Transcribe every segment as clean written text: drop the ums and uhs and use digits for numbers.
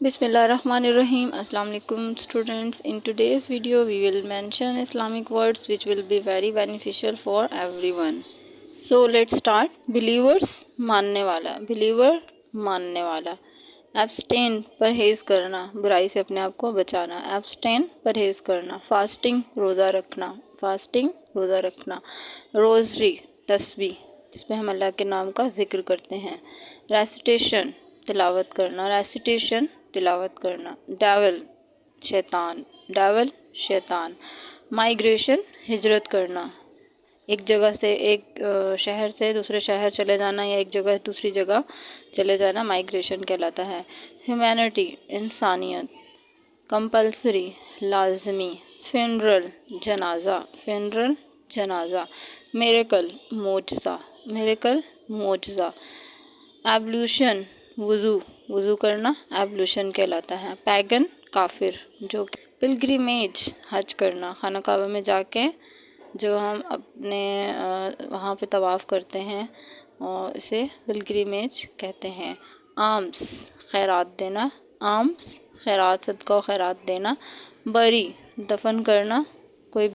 Bismillahirrahmanirrahim. Assalamu alaikum students. In today's video we will mention Islamic words which will be very beneficial for everyone. So let's start. Believers मानने वाला, believer मानने वाला. Abstain परहेज करना, बुराई से अपने आप को बचाना. Abstain परहेज करना. Fasting रोज़ा रखना, fasting रोज़ा रखना. Rosary तस्बीह जिसमें हम अल्लाह के नाम का जिक्र करते हैं. Recitation तिलावत करना, रेसिटेशन तिलावत करना. डेविल शैतान, डेविल शैतान. माइग्रेशन हिजरत करना, एक जगह से एक शहर से दूसरे शहर चले जाना या एक जगह दूसरी जगह चले जाना माइग्रेशन कहलाता है. ह्यूमैनिटी इंसानियत. कंपल्सरी लाजमी. फ्यूनरल जनाजा, फ्यूनरल जनाजा. मिरेकल मोजज़ा, मिरेकल मोजज़ा. एब्ल्यूशन वज़ू, वज़ू करना एब्ल्यूशन कहलाता है. पैगन काफिर जो. पिलग्रिमेज हज करना, खाना काबा में जाके जो हम अपने वहाँ पे तवाफ़ करते हैं और इसे पिलग्रिमेज कहते हैं. आम्स खैरात देना, आम्स खैरात सदका खैरात देना. बरी दफन करना कोई.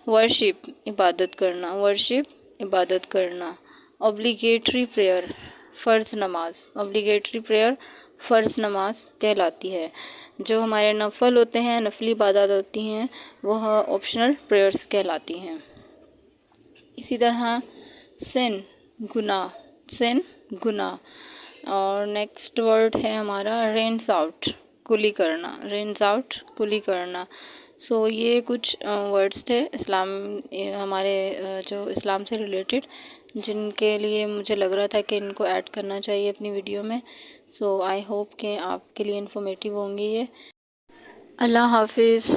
वर्शिप इबादत करना, वर्शिप इबादत करना. ऑब्लिगेटरी प्रेयर फ़र्ज़ नमाज, ऑब्लिगेटरी प्रेयर फ़र्ज़ नमाज कहलाती है. जो हमारे नफल होते हैं, नफली इबादत होती हैं, वह ऑप्शनल प्रेयर्स कहलाती हैं. इसी तरह सिन गुनाह, सिन गुनाह. और नेक्स्ट वर्ड है हमारा रेंस आउट कुली करना, रेंस आउट कुली करना. सो ये कुछ वर्ड्स थे इस्लाम हमारे जो इस्लाम से रिलेटेड, जिनके लिए मुझे लग रहा था कि इनको ऐड करना चाहिए अपनी वीडियो में. सो आई होप कि आपके लिए इन्फॉर्मेटिव होंगी ये. अल्लाह हाफिज़.